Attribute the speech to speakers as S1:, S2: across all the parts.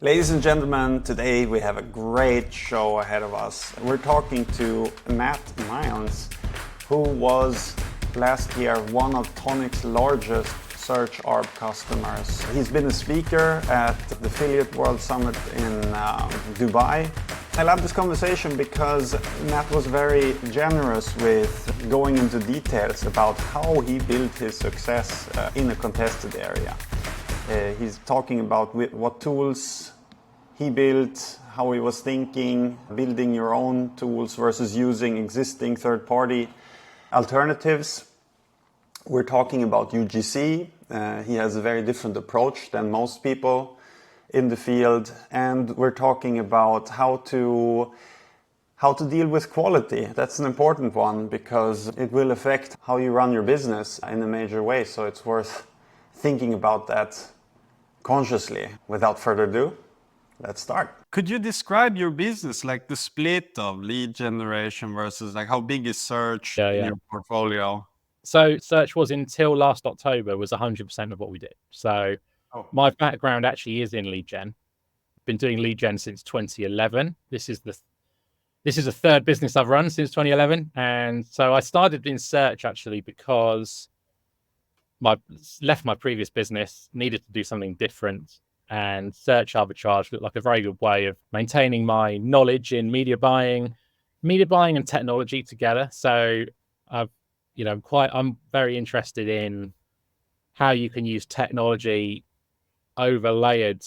S1: Ladies and gentlemen, today we have a great show ahead of us. We're talking to Matt Milnes, who was last year one of Tonic's largest search ARB customers. He's been a speaker at the Affiliate World Summit in Dubai. I love this conversation because Matt was very generous with going into details about how he built his success in a contested area. He's talking about what tools he built, how he was thinking, building your own tools versus using existing third-party alternatives. We're talking about UGC. He has a very different approach than most people in the field. And we're talking about how to deal with quality. That's an important one because it will affect how you run your business in a major way. So it's worth thinking about that consciously. Without further ado, let's start.
S2: Could you describe your business, like the split of lead generation versus like how big is search in your portfolio?
S3: So search was until last October was 100% of what we did. So my background actually is in lead gen. Been doing lead gen since 2011. This is the third business I've run since 2011. And so I started in search actually because left my previous business, needed to do something different, and search arbitrage looked like a very good way of maintaining my knowledge in media buying and technology together. So I'm very interested in how you can use technology overlaid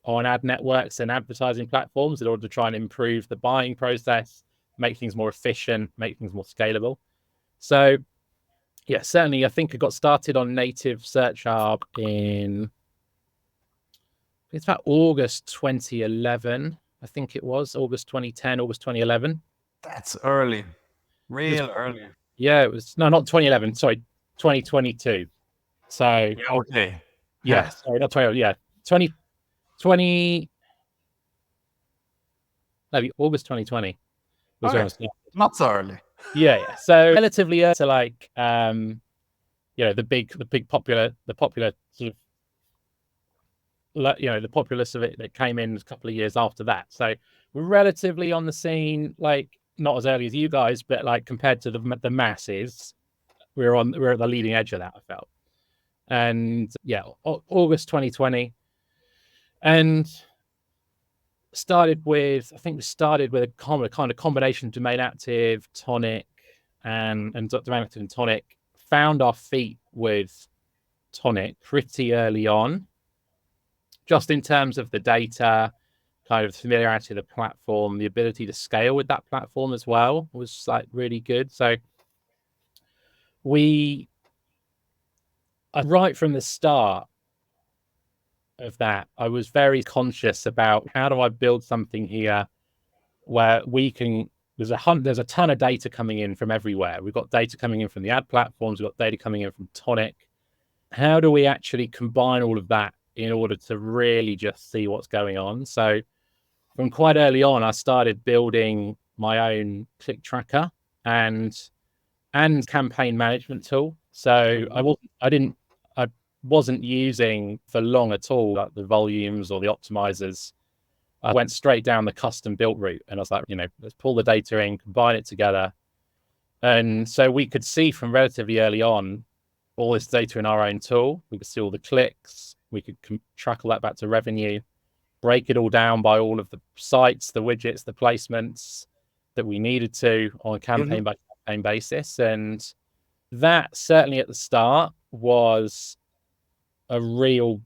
S3: on ad networks and advertising platforms in order to try and improve the buying process, make things more efficient, make things more scalable. So yeah, certainly. I think I got started on native search ARB it's about August 2011. I think it was August 2010, August 2011.
S2: That's early, real early.
S3: Yeah, it was. No, not 2011. Sorry, 2022. So
S2: okay.
S3: Yeah, sorry, not 20. Yeah, 2020. No, August 2020 was when I started.
S2: Not so early.
S3: Yeah. So relatively early to like the popular sort of the populace of it that came in a couple of years after that. So we're relatively on the scene, like not as early as you guys, but like compared to the masses, we're at the leading edge of that, I felt. And yeah, August 2020, and started with a kind of combination of domain active, Tonic, and domain active and Tonic. Found our feet with Tonic pretty early on, just in terms of the data, kind of familiarity of the platform, the ability to scale with that platform as well was like really good. So right from the start of that, I was very conscious about how do I build something here where there's a ton of data coming in from everywhere. We've got data coming in from the ad platforms, we've got data coming in from Tonic. How do we actually combine all of that in order to really just see what's going on? So from quite early on, I started building my own click tracker and campaign management tool. So I wasn't using for long at all like the volumes or the optimizers. I went straight down the custom built route, and I was like, let's pull the data in, combine it together. And so we could see from relatively early on all this data in our own tool. We could see all the clicks. We could track all that back to revenue, break it all down by all of the sites, the widgets, the placements that we needed to on a campaign by campaign basis. And that certainly at the start was a real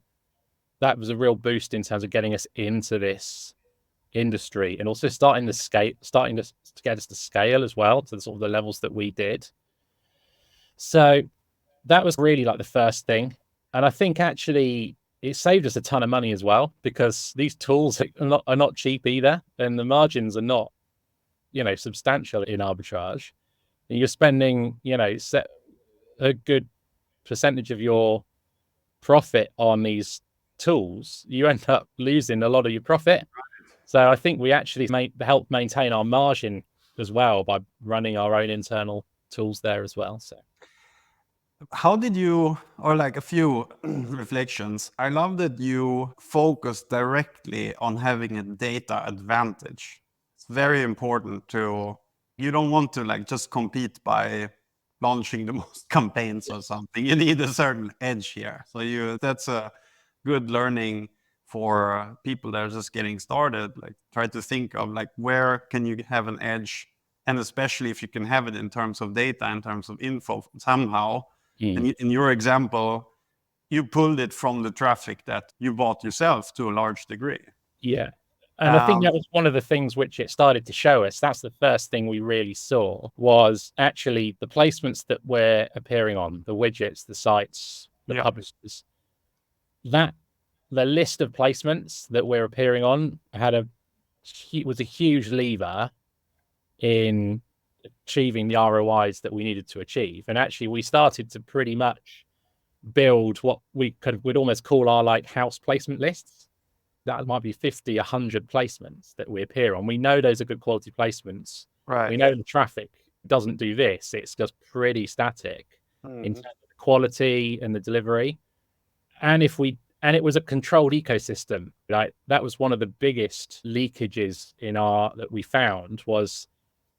S3: boost in terms of getting us into this industry, and also starting to get us to scale as well to the sort of the levels that we did. So that was really like the first thing. And I think actually it saved us a ton of money as well, because these tools are not cheap either, and the margins are not, substantial in arbitrage. And you're spending, a good percentage of your profit on these tools. You end up losing a lot of your profit. So I think we actually helped maintain our margin as well by running our own internal tools there as well. So
S2: how did you, or like a few reflections. I love that you focus directly on having a data advantage. It's very important you don't want to like just compete by launching the most campaigns or something. You need a certain edge here. So that's a good learning for people that are just getting started. Like try to think of like where can you have an edge, and especially if you can have it in terms of data, in terms of info somehow. And in your example, you pulled it from the traffic that you bought yourself to a large degree.
S3: Yeah. And I think that was one of the things which it started to show us. That's the first thing we really saw was actually the placements that we're appearing on, the widgets, the sites, the publishers, that the list of placements that we're appearing on was a huge lever in achieving the ROIs that we needed to achieve. And actually we started to pretty much build what we'd almost call our like house placement lists. That might be 50, 100 placements that we appear on. We know those are good quality placements.
S2: Right.
S3: We know the traffic doesn't do this. It's just pretty static in terms of the quality and the delivery. And it was a controlled ecosystem. Like that was one of the biggest leakages that we found was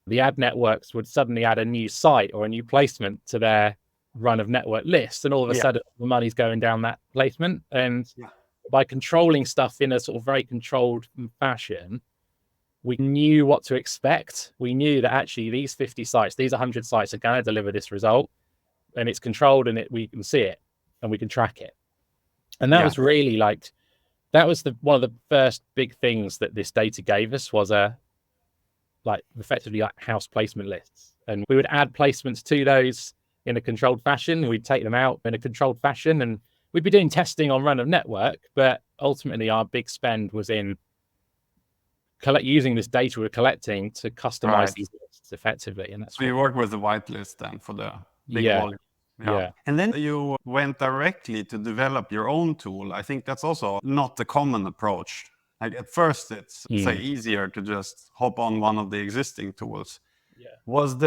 S3: the ad networks would suddenly add a new site or a new placement to their run of network lists, and all of a sudden the money's going down that placement. And by controlling stuff in a sort of very controlled fashion, we knew what to expect. We knew that actually these 50 sites, these 100 sites are going to deliver this result, and it's controlled, and we can see it and we can track it. And that was really like, that was one of the first big things that this data gave us was effectively like house placement lists. And we would add placements to those in a controlled fashion. We'd take them out in a controlled fashion, and we'd be doing testing on run of network, but ultimately our big spend was in using this data we're collecting to customize these lists effectively. And that's
S2: so you work with the whitelist then for the big volume.
S3: Yeah.
S2: And then you went directly to develop your own tool. I think that's also not the common approach. Like at first it's say easier to just hop on one of the existing tools. What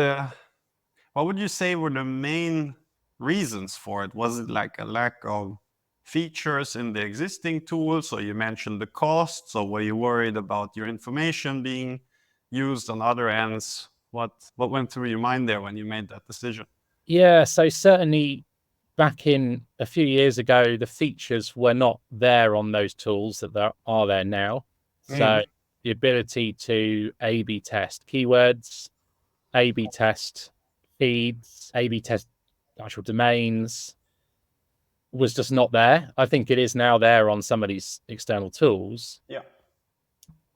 S2: would you say were the main reasons for it? Was it like a lack of features in the existing tools? Or you mentioned the costs, or were you worried about your information being used on other ends? What went through your mind there when you made that decision?
S3: Yeah, so certainly back in a few years ago, the features were not there on those tools that are there now. So the ability to A/B test keywords, A/B test feeds, A/B test actual domains was just not there. I think it is now there on some of these external tools.
S1: Yeah.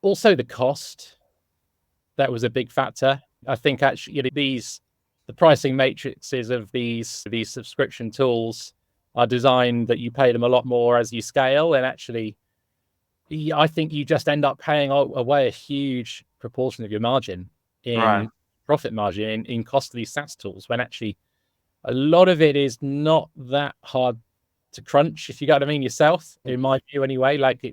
S3: Also the cost, that was a big factor. I think actually the pricing matrices of these subscription tools are designed that you pay them a lot more as you scale. And actually, I think you just end up paying away a huge proportion of your margin in profit margin in cost of these SaaS tools, when actually a lot of it is not that hard to crunch, if you got what I mean yourself, in my view anyway. Like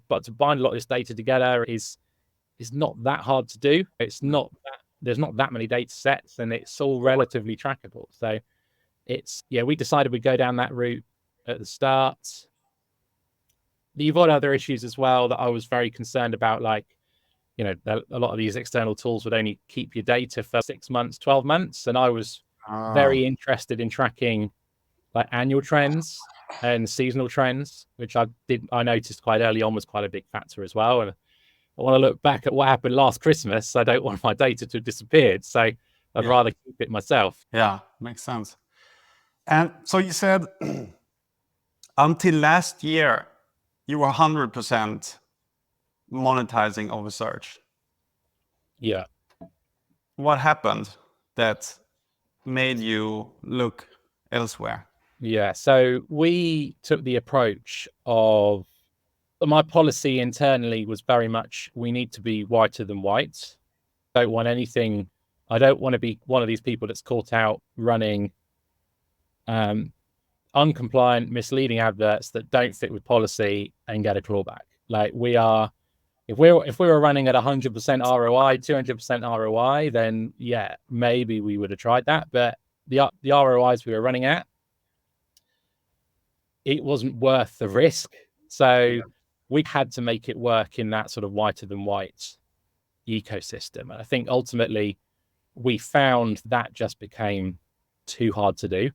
S3: but to bind a lot of this data together is not that hard to do. It's not that there's not that many data sets, and it's all relatively trackable. So we decided we'd go down that route at the start. You've got other issues as well that I was very concerned about, like, a lot of these external tools would only keep your data for 6 months, 12 months. And I was very interested in tracking like annual trends and seasonal trends, which I noticed quite early on was quite a big factor as well. And I want to look back at what happened last Christmas. I don't want my data to have disappeared. So I'd rather keep it myself.
S2: Yeah, makes sense. And so you said until last year, you were 100% monetizing over search.
S3: Yeah.
S2: What happened that made you look elsewhere?
S3: Yeah. So we took the approach of, my policy internally was very much, we need to be whiter than white. I don't want to be one of these people that's caught out running uncompliant, misleading adverts that don't fit with policy and get a clawback. Like if we were running at 100% ROI, 200% ROI, then maybe we would have tried that. But the ROIs we were running at, it wasn't worth the risk. So we had to make it work in that sort of whiter than white ecosystem. And I think ultimately we found that just became too hard to do.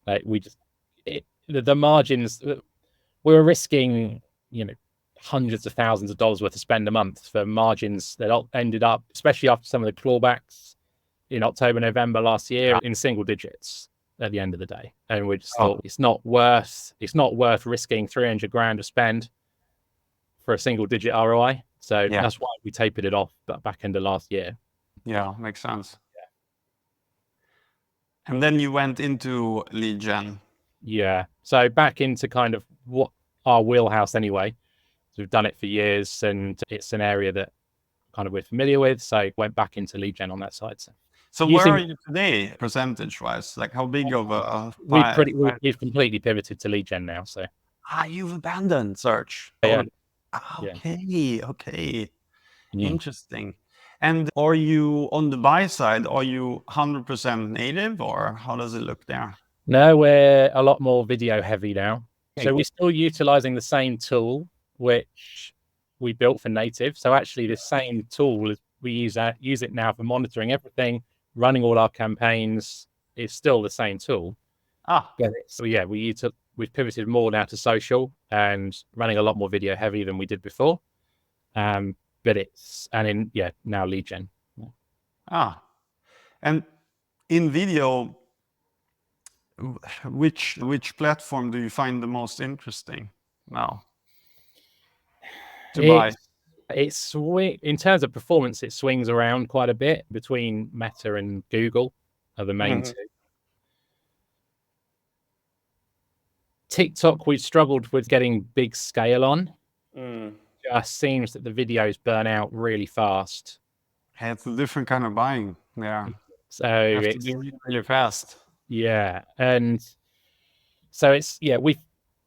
S3: Like the margins, we were risking, hundreds of thousands of dollars worth of spend a month for margins that ended up, especially after some of the clawbacks in October, November last year, in single digits at the end of the day. And we just thought it's not worth risking 300 grand of spend for a single digit ROI. So that's why we tapered it off back end of last year.
S2: Yeah, makes sense. And then you went into lead gen.
S3: Yeah. So back into kind of what our wheelhouse anyway. So we've done it for years and it's an area that kind of we're familiar with. So went back into lead gen on that side.
S2: So where are you today, percentage wise? Like how big of a
S3: we've completely pivoted to lead gen now. So
S2: you've abandoned search.
S3: Yeah.
S2: Okay. Interesting. And are you on the buy side? Are you 100% native, or how does it look there?
S3: No, we're a lot more video heavy now. So we're still utilizing the same tool which we built for native. So actually the same tool, we use it now for monitoring everything, running all our campaigns. It's still the same tool. So yeah, we've pivoted more now to social and running a lot more video heavy than we did before. Now lead gen.
S2: And in video, which platform do you find the most interesting now to buy?
S3: In terms of performance, it swings around quite a bit between Meta and Google are the main two. TikTok, we struggled with getting big scale on. Just seems that the videos burn out really fast.
S2: It's a different kind of buying. Yeah.
S3: So
S2: it's really fast.
S3: Yeah. And so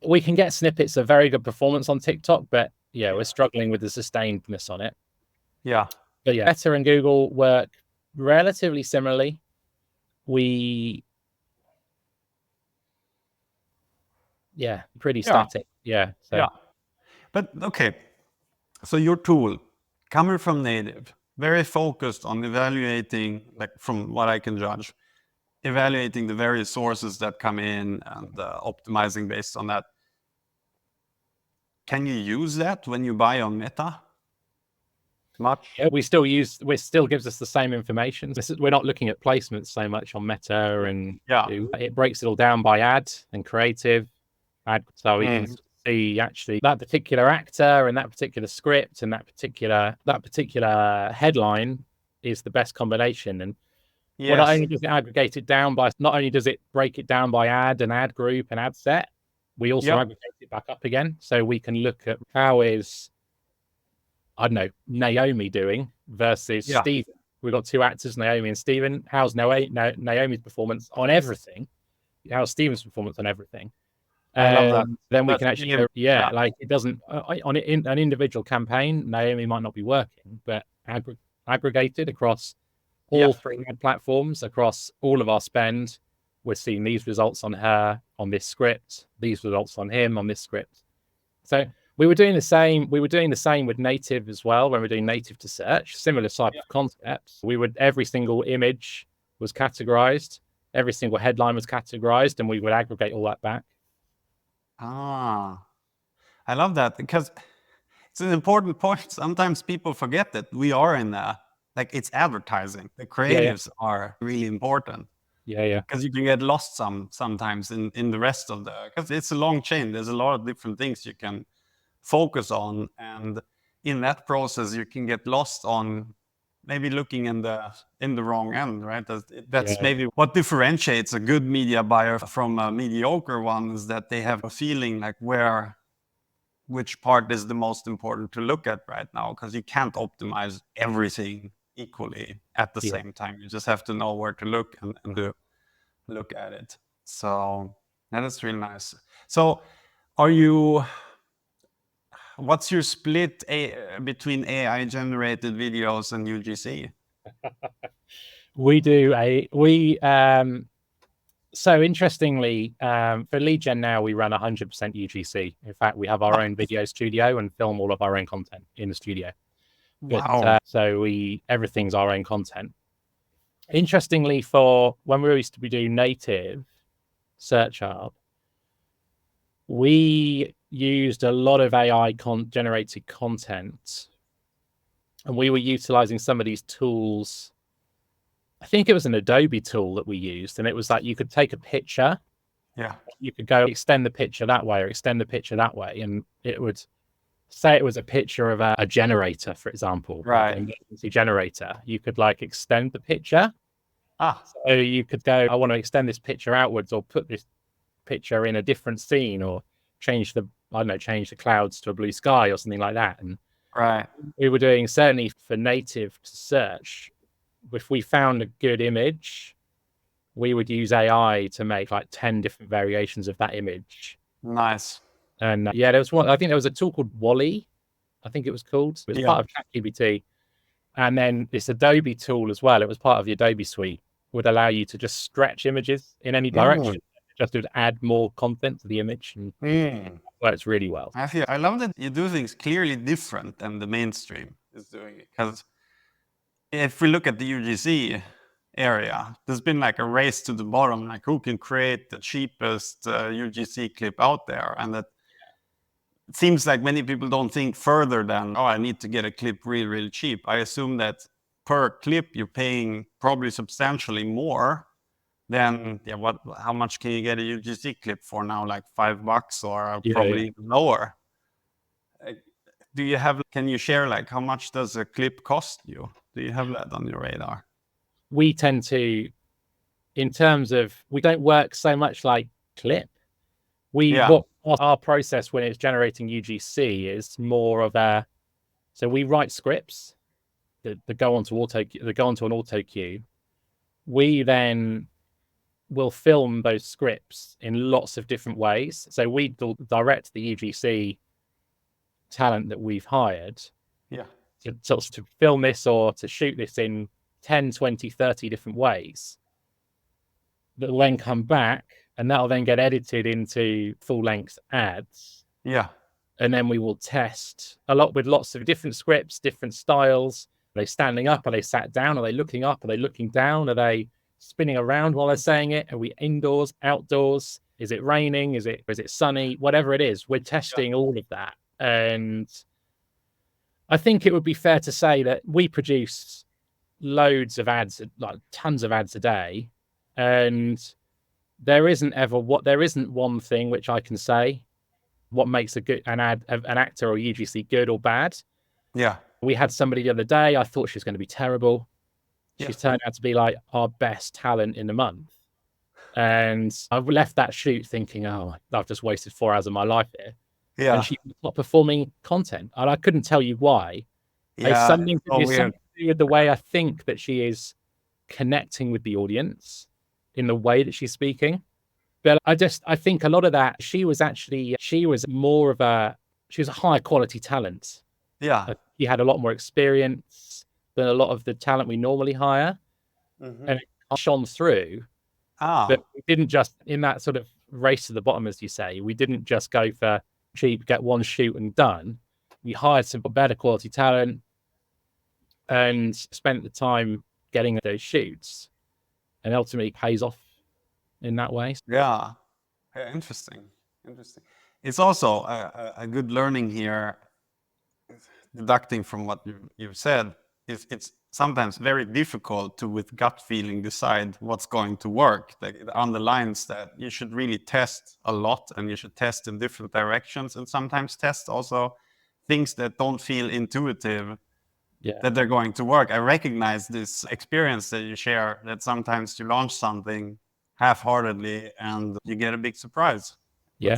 S3: we can get snippets of very good performance on TikTok, but we're struggling with the sustainedness on it.
S2: Yeah.
S3: But Meta and Google work relatively similarly. Pretty static. Yeah.
S2: But okay. So your tool, coming from native, very focused on evaluating, like from what I can judge, evaluating the various sources that come in and optimizing based on that. Can you use that when you buy on Meta? Much?
S3: Yeah, we still gives us the same information. We're not looking at placements so much on Meta, and it breaks it all down by ad and creative ad. So we can see actually that particular actor and that particular script and that particular headline is the best combination. And not only does it aggregate it down by, not only does it break it down by ad and ad group and ad set, we also aggregate it back up again. So we can look at how is, I don't know, Naomi doing versus Steven. We've got two actors, Naomi and Steven. How's Naomi's performance on everything? How's Steven's performance on everything?
S2: I love that.
S3: Then we can actually, like it doesn't, on an individual campaign, Naomi might not be working, but aggregated across all three ad platforms, across all of our spend, we're seeing these results on her on this script, these results on him on this script. So we were doing the same with native as well when we're doing native to search, similar type of concepts. Every single image was categorized, every single headline was categorized, and we would aggregate all that back.
S2: I love that because it's an important point. Sometimes people forget that we are in it's advertising. The creatives are really important. Because you can get lost sometimes in the rest of because it's a long chain. There's a lot of different things you can focus on, and in that process you can get lost on maybe looking in the wrong end, right? That's maybe what differentiates a good media buyer from a mediocre one, is that they have a feeling like which part is the most important to look at right now, because you can't optimize everything equally at the same time. You just have to know where to look and look at it. So that is really nice. So what's your split between AI generated videos and UGC?
S3: So interestingly, for lead gen now, we run 100% UGC. In fact, we have our own video studio and film all of our own content in the studio.
S2: Wow.
S3: So everything's our own content. Interestingly, for when we used to be doing native search hub, we used a lot of AI generated content, and we were utilizing some of these tools. I think it was an Adobe tool that we used, and it was like you could take a picture, you could go extend the picture that way or extend the picture that way, and it would say it was a picture of a generator, for example, like an emergency generator. You could like extend the picture. So you could go, I want to extend this picture outwards, or put this picture in a different scene, or change the clouds to a blue sky or something like that. And we were doing, certainly for native search, if we found a good image, we would use AI to make like 10 different variations of that image.
S2: Nice.
S3: And there was one, I think there was a tool called Wally, I think it was called. It was part of ChatGPT. And then this Adobe tool as well, it was part of the Adobe suite, would allow you to just stretch images in any direction. Just to add more content to the image, and works really well.
S2: I love that you do things clearly different than the mainstream is doing it. Because if we look at the UGC area, there's been like a race to the bottom, like who can create the cheapest UGC clip out there. And that it seems like many people don't think further than, oh, I need to get a clip really, really cheap. I assume that per clip, you're paying probably substantially more than, how much can you get a UGC clip for now? Like $5 or probably lower. Can you share like how much does a clip cost you? Do you have that on your radar?
S3: We tend to, in terms of, we don't work so much like clip. What our process when it's generating UGC is more of so we write scripts that go onto an auto cue. We then will film those scripts in lots of different ways. So we direct the UGC talent that we've hired to film this or to shoot this in 10, 20, 30 different ways. That will then come back, and that'll then get edited into full-length ads. And then we will test a lot with lots of different scripts, different styles. Are they standing up? Are they sat down? Are they looking up? Are they looking down? Are they spinning around while they're saying it? Are we indoors, outdoors? Is it raining? Is it sunny? Whatever it is, we're testing all of that. And I think it would be fair to say that we produce loads of ads, like tons of ads a day, and there isn't one thing which I can say what makes an actor or UGC good or bad. We had somebody the other day, I thought she was going to be terrible. She's turned out to be like our best talent in the month. And I've left that shoot thinking, oh, I've just wasted 4 hours of my life here. And she's not performing content. And I couldn't tell you why. It's something to do with the way I think that she is connecting with the audience in the way that she's speaking. But I think a lot of that, she was a higher quality talent. She had a lot more experience than a lot of the talent we normally hire. And it shone through. But we didn't just, in that sort of race to the bottom, as you say, we didn't just go for cheap, get one shoot and done. We hired some better quality talent and spent the time getting those shoots, and ultimately pays off in that way.
S2: Interesting. It's also a good learning here, deducting from what you've said. It's sometimes very difficult to, with gut feeling, decide what's going to work. It underlines that you should really test a lot, and you should test in different directions, and sometimes test also things that don't feel intuitive, that they're going to work. I recognize this experience that you share, that sometimes you launch something half-heartedly and you get a big surprise.
S3: I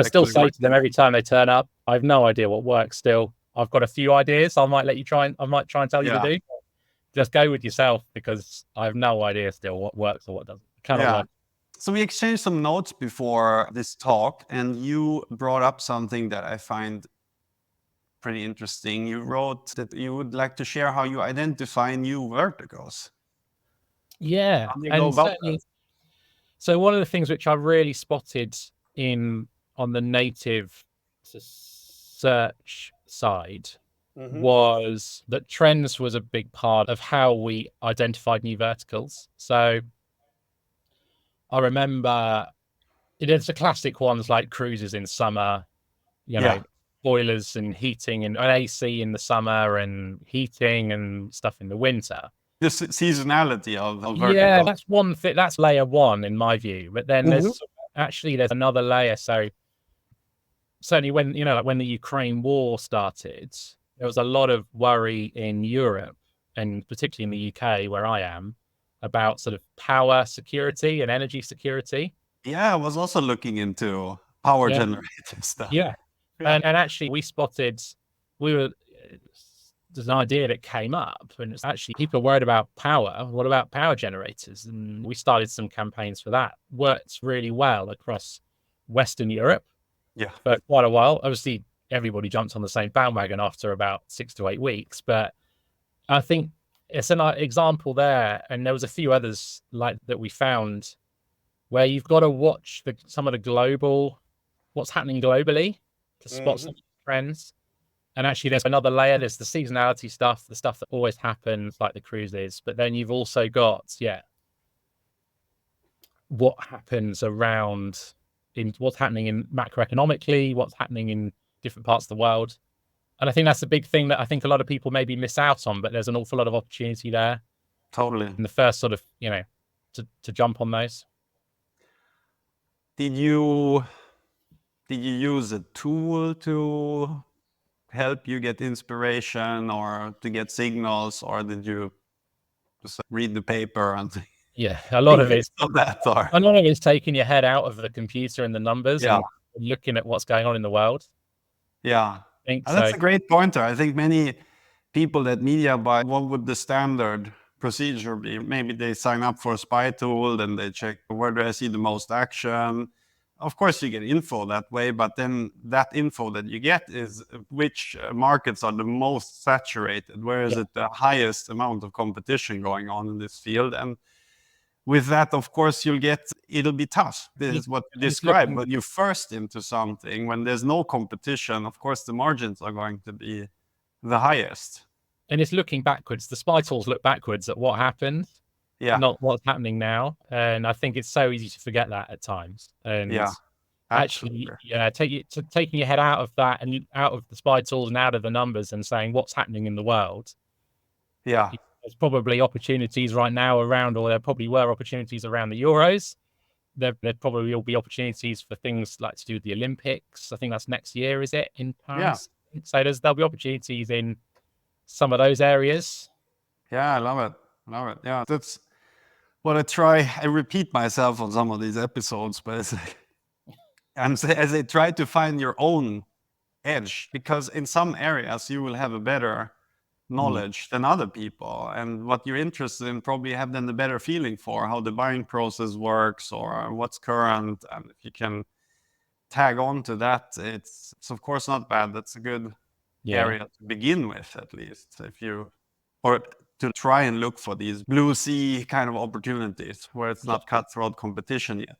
S3: still say to them every time they turn up, I have no idea what works still. I've got a few ideas I might try and tell you to do. Just go with yourself, because I have no idea still what works or what doesn't. Cannot work.
S2: So we exchanged some notes before this talk, and you brought up something that I find pretty interesting. You wrote that you would like to share how you identify new verticals.
S3: Yeah,
S2: How do you go about that?
S3: So one of the things which I really spotted on the native search side was that trends was a big part of how we identified new verticals. So I remember it's the classic ones like cruises in summer, boilers and heating and AC in the summer and heating and stuff in the winter.
S2: The seasonality of
S3: Yeah,
S2: verticals.
S3: that's one thing. That's layer one in my view. But then there's another layer. So certainly when like when the Ukraine war started, there was a lot of worry in Europe and particularly in the UK where I am about sort of power security and energy security.
S2: Yeah, I was also looking into power
S3: Yeah.
S2: generator stuff.
S3: Yeah. And actually there's an idea that came up and it's actually people are worried about power. What about power generators? And we started some campaigns for that. Worked really well across Western Europe for quite a while. Obviously, everybody jumped on the same bandwagon after about 6 to 8 weeks, but I think it's an example there. And there was a few others like that we found where you've got to watch some of what's happening globally to spot some trends. And actually, there's another layer. There's the seasonality stuff, the stuff that always happens, like the cruises. But then you've also got, what happens what's happening in macroeconomically, what's happening in different parts of the world. And I think that's the big thing that I think a lot of people maybe miss out on, but there's an awful lot of opportunity there.
S2: Totally.
S3: In the first sort of, to jump on those.
S2: Did you use a tool to help you get inspiration or to get signals, or did you just read the paper and
S3: a lot of it's taking your head out of the computer and the numbers and looking at what's going on in the world.
S2: Yeah, that's a great pointer. I think many people that media buy, what would the standard procedure be? Maybe they sign up for a spy tool, then they check where do I see the most action. Of course, you get info that way, but then that info that you get is which markets are the most saturated, where is it the highest amount of competition going on in this field. And with that, of course, it'll be tough. This is what you described. When you're first into something, when there's no competition, of course, the margins are going to be the highest.
S3: And it's looking backwards. The spy tools look backwards at what happened. Not what's happening now. And I think it's so easy to forget that at times. And actually, taking your head out of that and out of the spy tools and out of the numbers and saying what's happening in the world.
S2: Yeah.
S3: There's probably opportunities right now around, or there probably were opportunities around the Euros. There probably will be opportunities for things like to do with the Olympics. I think that's next year, is it, in Paris? Yeah. So there'll be opportunities in some of those areas.
S2: Yeah, I love it. Yeah, that's what I try. I repeat myself on some of these episodes, but it's like, as I try to find your own edge, because in some areas you will have a better knowledge than other people, and what you're interested in probably have then the better feeling for how the buying process works or what's current. And if you can tag on to that, it's of course not bad. That's a good area to begin with, at least, or to try and look for these blue sea kind of opportunities where it's not cutthroat competition yet.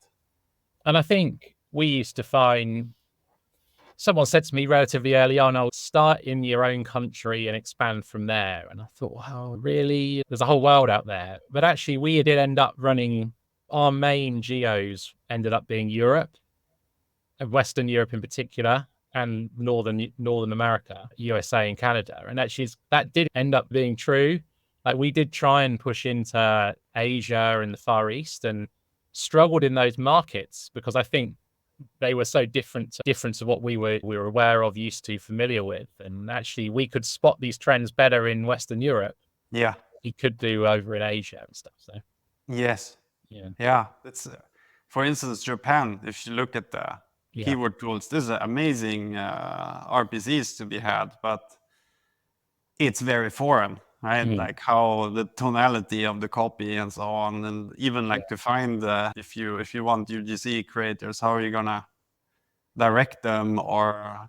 S3: And I think we used to find, someone said to me relatively early on, I'll start in your own country and expand from there. And I thought, wow, really? There's a whole world out there. But actually, we did end up running, our main geos ended up being Europe, and Western Europe in particular, and Northern America, USA and Canada. And actually, that did end up being true. Like, we did try and push into Asia and the Far East and struggled in those markets because I think they were so different to what we were aware of, used to, familiar with. And actually, we could spot these trends better in Western Europe.
S2: Yeah.
S3: We could do over in Asia and stuff. So.
S2: Yes. Yeah. That's, for instance, Japan, if you look at the keyword tools, there's amazing RPCs to be had, but it's very foreign. Right, like how the tonality of the copy and so on, and even like to find if you want UGC creators, how are you gonna direct them? Or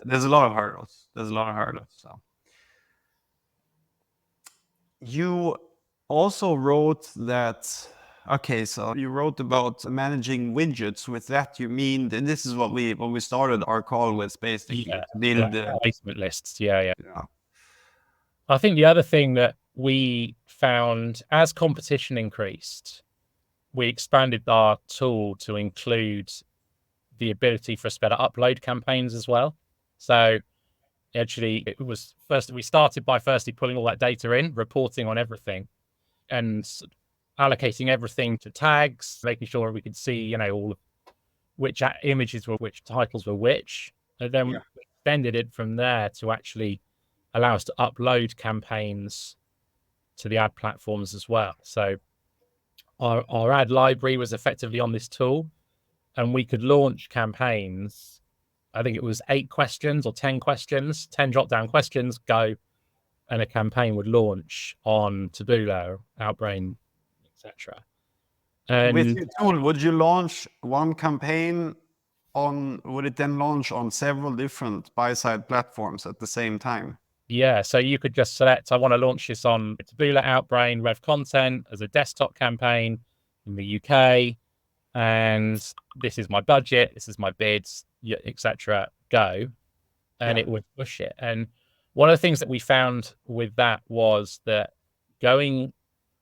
S2: there's a lot of hurdles. So you also wrote that Okay, so you wrote about managing widgets. With that, you mean, and this is what we started our call with, basically,
S3: Yeah,
S2: to build the
S3: placement lists. Yeah.
S2: yeah.
S3: I think the other thing that we found as competition increased, we expanded our tool to include the ability for us to better upload campaigns as well. So actually, it was first we started by firstly pulling all that data in, reporting on everything, and allocating everything to tags, making sure we could see, you know, all of which images were which, titles were which, and then
S2: Yeah.
S3: we extended it from there to actually allow us to upload campaigns to the ad platforms as well. So our ad library was effectively on this tool, and we could launch campaigns. I think it was 8 questions or 10 questions, 10 drop down questions, go, and a campaign would launch on Taboola, Outbrain, etc.
S2: With
S3: And
S2: your tool, would you launch one campaign on, would it then launch on several different buy-side platforms at the same time?
S3: yeah, so you could just select, I want to launch this on Taboola, Outbrain, Rev Content as a desktop campaign in the UK. And this is my budget, this is my bids, etc. Go. And
S2: Yeah.
S3: it would push it. And one of the things that we found with that was that going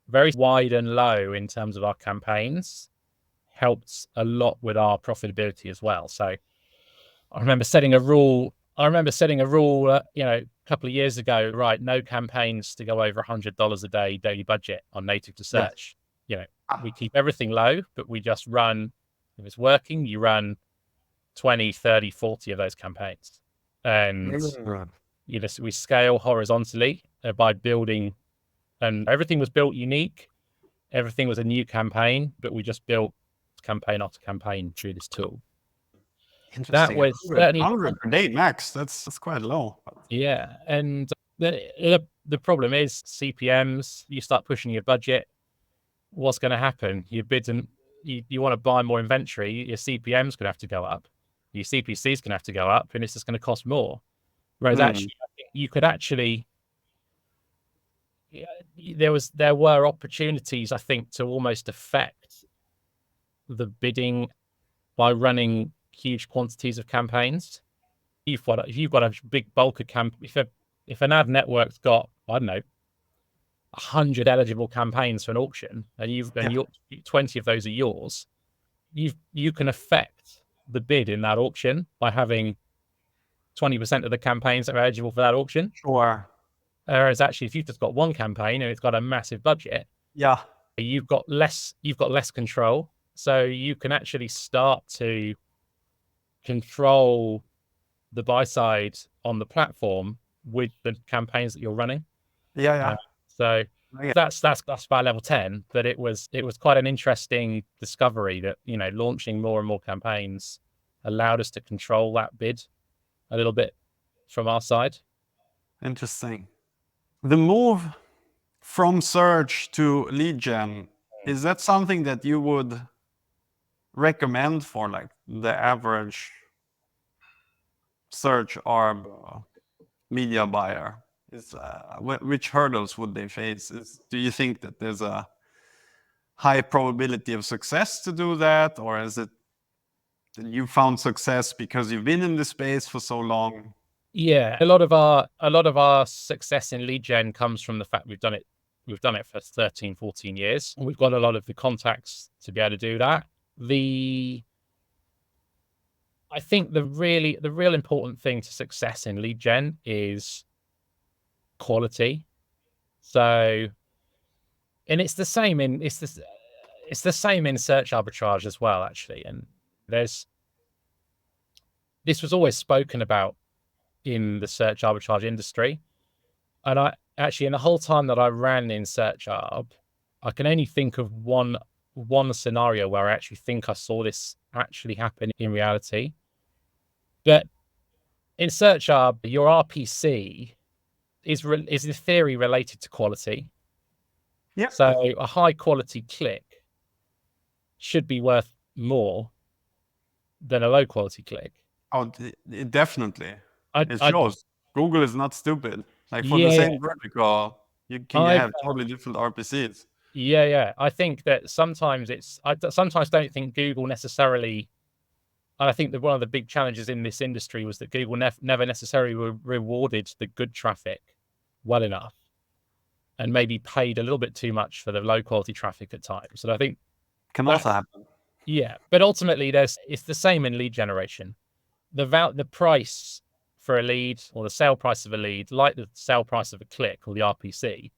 S3: very wide and low in terms of our campaigns helped a lot with our profitability as well. So I remember setting a rule. You know, a couple of years ago, right? No campaigns to go over $100 a day daily budget on native to
S2: Yeah.
S3: search. You know, we keep everything low, but we just run, if it's working, you run 20, 30, 40 of those campaigns. And you know, so we scale horizontally by building, and everything was built unique. Everything was a new campaign, but we just built campaign after campaign through this tool. That
S2: Interesting.
S3: was certainly
S2: 100 per day max. That's quite low.
S3: yeah. And the problem is CPMs. You start pushing your budget, what's going to happen? Your bids and you want to buy more inventory, your CPM's going to have to go up, your CPC's going to have to go up, and it's just going to cost more. Whereas actually, I think you could actually, there were opportunities, I think, to almost affect the bidding by running huge quantities of campaigns. If you've got a big bulk of if an ad network's got, I don't know, 100 eligible campaigns for an auction, and 20 of those are yours, you can affect the bid in that auction by having 20% of the campaigns that are eligible for that auction.
S2: Sure.
S3: Whereas actually, if you've just got one campaign and it's got a massive budget,
S2: Yeah.
S3: you've got less control. So you can actually start to control the buy side on the platform with the campaigns that you're running.
S2: Yeah.
S3: So that's about level 10, but it was quite an interesting discovery that, you know, launching more and more campaigns allowed us to control that bid a little bit from our side.
S2: Interesting. The move from search to lead gen, is that something that you would recommend for like the average search arb media buyer? Is which hurdles would they face? Do you think that there's a high probability of success to do that, or is it that you found success because you've been in the space for so long?
S3: Yeah, a lot of our success in lead gen comes from the fact we've done it for 13, 14 years. We've got a lot of the contacts to be able to do that. I think the real important thing to success in lead gen is quality. So, and it's the same in search arbitrage as well, actually. And this was always spoken about in the search arbitrage industry. And I actually, in the whole time that I ran in search arb, I can only think of one scenario where I actually think I saw this actually happen in reality. But in search arb, your RPC is in theory related to quality.
S2: Yeah.
S3: So a high quality click should be worth more than a low quality click.
S2: Oh, definitely. It shows. Google is not stupid. Like for the same vertical, you can have totally different RPCs.
S3: Yeah. I think that sometimes I sometimes don't think Google necessarily. And I think that one of the big challenges in this industry was that Google never necessarily rewarded the good traffic well enough, and maybe paid a little bit too much for the low quality traffic at times. And I think
S2: Can also
S3: that's,
S2: happen.
S3: yeah. But ultimately, it's the same in lead generation. The price for a lead, or the sale price of a lead, like the sale price of a click or the RPC,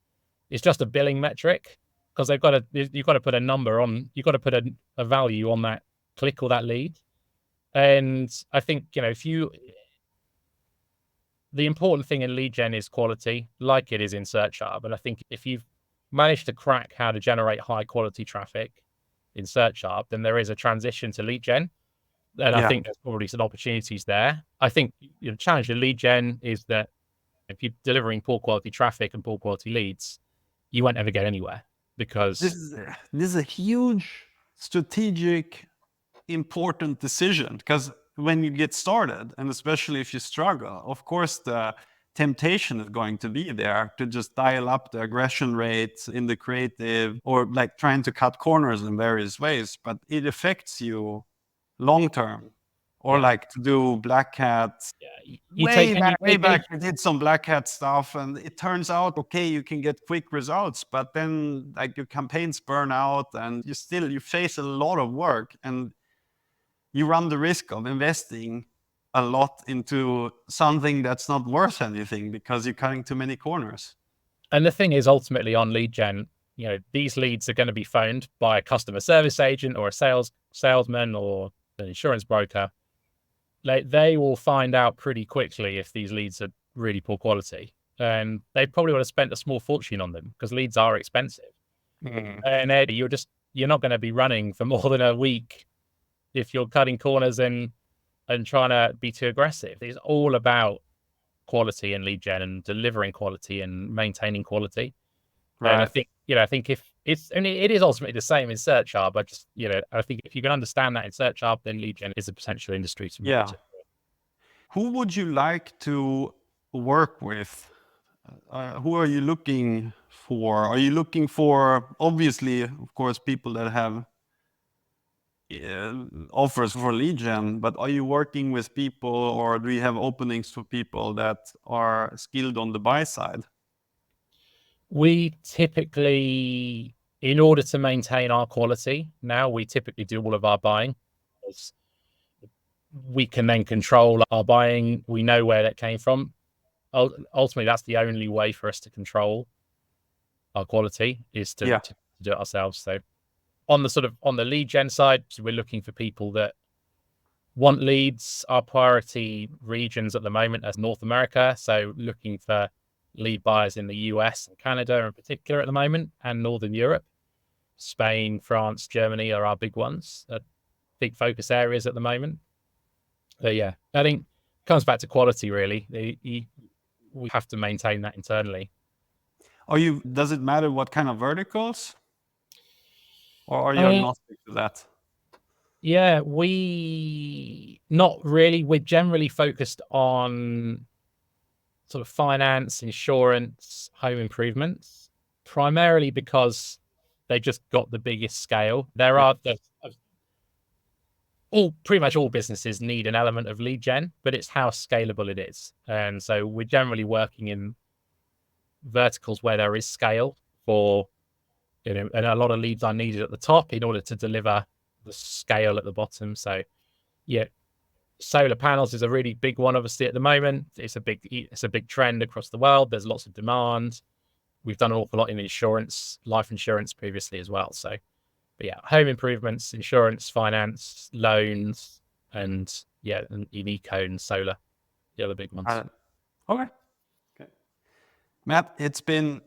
S3: is just a billing metric, because you've got to put a number on, you've got to put a value on that click or that lead. And I think, the important thing in lead gen is quality, like it is in Search Hub. And I think if you've managed to crack how to generate high quality traffic in Search Hub, then there is a transition to lead gen. And I think there's probably some opportunities there. I think the challenge of lead gen is that if you're delivering poor quality traffic and poor quality leads, you won't ever get anywhere, because
S2: This is a huge strategic, important decision, because when you get started, and especially if you struggle, of course the temptation is going to be there to just dial up the aggression rates in the creative, or like trying to cut corners in various ways, but it affects you long term. Or like to do black hat. Way back, we did some black hat stuff, and it turns out, okay, you can get quick results, but then like your campaigns burn out, and you face a lot of work, and you run the risk of investing a lot into something that's not worth anything because you're cutting too many corners.
S3: And the thing is, ultimately on lead gen, these leads are going to be phoned by a customer service agent or a salesman or an insurance broker. They will find out pretty quickly if these leads are really poor quality, and they probably would have spent a small fortune on them, because leads are expensive. And you're not going to be running for more than a week if you're cutting corners and trying to be too aggressive. It's all about quality and lead gen, and delivering quality and maintaining quality. Right. And I think if it is ultimately the same in Search Hub. I think if you can understand that in Search Hub, then lead gen is a potential industry to move to.
S2: Who would you like to work with? Who are you looking for? Are you looking for, obviously, of course, people that have offers for lead gen, but are you working with people, or do you have openings for people that are skilled on the buy side?
S3: We typically, in order to maintain our quality, now we typically do all of our buying. We can then control our buying. We know where that came from. Ultimately, that's the only way for us to control our quality, is to do it ourselves. So on the lead gen side, we're looking for people that want leads. Our priority regions at the moment are North America. So looking for lead buyers in the US and Canada in particular at the moment, and Northern Europe. Spain, France, Germany are our big ones, big focus areas at the moment. But yeah, I think it comes back to quality, really. We have to maintain that internally.
S2: Does it matter what kind of verticals? Or are you agnostic to that?
S3: Yeah, not really. We're generally focused on sort of finance, insurance, home improvements, primarily because they just got the biggest scale. Pretty much all businesses need an element of lead gen, but it's how scalable it is. And so we're generally working in verticals where there is scale and a lot of leads are needed at the top in order to deliver the scale at the bottom. So yeah, solar panels is a really big one, obviously, at the moment. It's a big trend across the world. There's lots of demand. We've done an awful lot in insurance, life insurance previously as well. So, but yeah, home improvements, insurance, finance, loans, and in eco and solar, the other big ones.
S2: Okay. Matt, it's been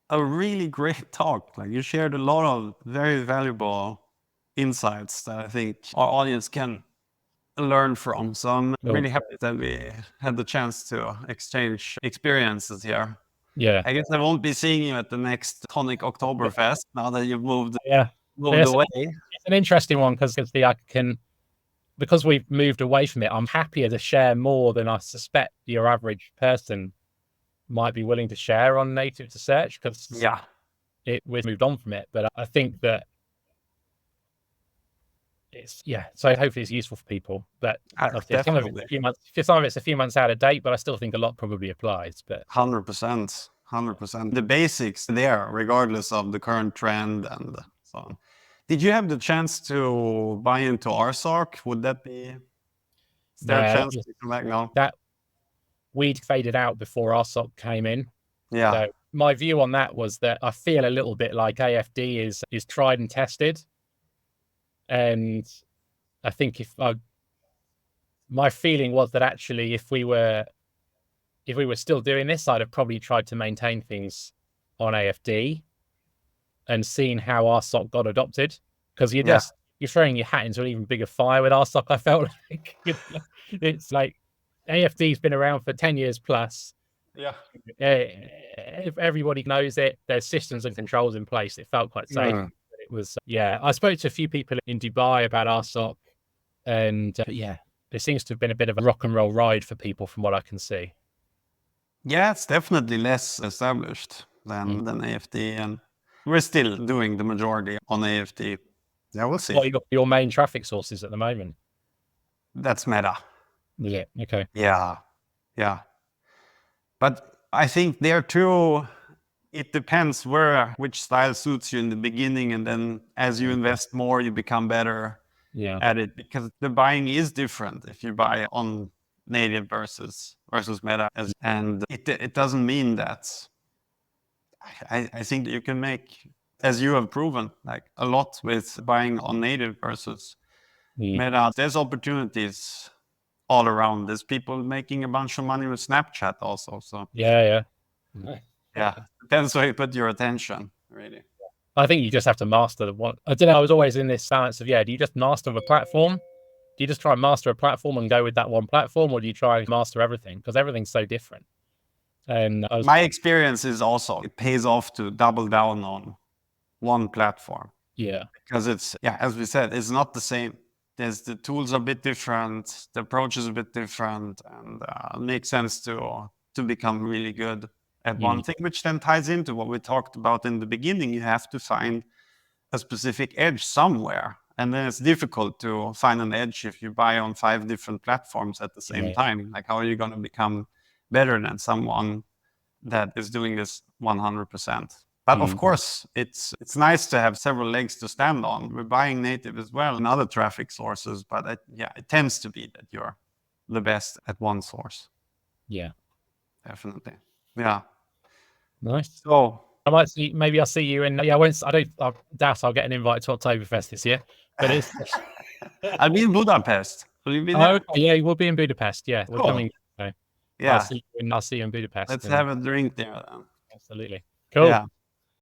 S2: a really great talk. Like, you shared a lot of very valuable insights that I think our audience can learn from. So I'm really happy that we had the chance to exchange experiences here.
S3: Yeah.
S2: I guess I won't be seeing you at the next Tonic Oktoberfest now that you've moved away.
S3: It's an interesting one because we've moved away from it. I'm happier to share more than I suspect your average person might be willing to share on native to search, because we've moved on from it. But I think that so hopefully it's useful for people. But obviously some of it's
S2: Definitely.
S3: a few months out of date, but I still think a lot probably applies. But
S2: 100%. 100%. The basics there, regardless of the current trend and so on. Did you have the chance to buy into RSOC? Would that be? Is there a chance to come back now?
S3: That we'd faded out before RSOC came in.
S2: Yeah.
S3: So my view on that was that I feel a little bit like AFD is tried and tested. And I think my feeling was that actually if we were still doing this, I'd have probably tried to maintain things on AFD and seen how RSOC got adopted. Because you're throwing your hat into an even bigger fire with RSOC, I felt like. It's like AFD's been around for 10 years plus.
S2: Yeah.
S3: Everybody knows it. There's systems and controls in place. It felt quite safe. It was, I spoke to a few people in Dubai about RSOC, and there seems to have been a bit of a rock and roll ride for people from what I can see.
S2: Yeah, it's definitely less established than AFD, and we're still doing the majority on AFD. Yeah, we'll see.
S3: What are your main traffic sources at the moment?
S2: That's Meta.
S3: Yeah. Okay.
S2: Yeah. But I think there too, it depends which style suits you in the beginning, and then as you invest more, you become better at it, because the buying is different if you buy on native versus Meta, and it doesn't mean that. I think that you can make, as you have proven, like a lot with buying on native versus Meta. There's opportunities all around. There's people making a bunch of money with Snapchat also. So
S3: yeah.
S2: Depends where you put your attention, really.
S3: I think you just have to master the one. I don't know. I was always in this balance of, do you just master the platform? Do you just try and master a platform and go with that one platform, or do you try and master everything? Because everything's so different. And
S2: my experience is also, it pays off to double down on one platform.
S3: Yeah.
S2: Because it's, as we said, it's not the same. The tools are a bit different, the approach is a bit different, and it makes sense to become really good at one thing, which then ties into what we talked about in the beginning. You have to find a specific edge somewhere. And then it's difficult to find an edge if you buy on 5 different platforms at the same time. Like, how are you going to become better than someone that is doing this 100%? But of course, it's nice to have several legs to stand on. We're buying native as well and other traffic sources, but it tends to be that you're the best at one source.
S3: Yeah.
S2: Definitely. Yeah.
S3: Nice.
S2: So
S3: maybe I'll see you in. I doubt I'll get an invite to Oktoberfest this year, but it's.
S2: I'll be in Budapest. Will you be there?
S3: Okay, we'll be in Budapest. Yeah, we're coming. So
S2: yeah.
S3: I'll see you in Budapest.
S2: Let's have a drink there then.
S3: Absolutely. Cool.
S2: Yeah.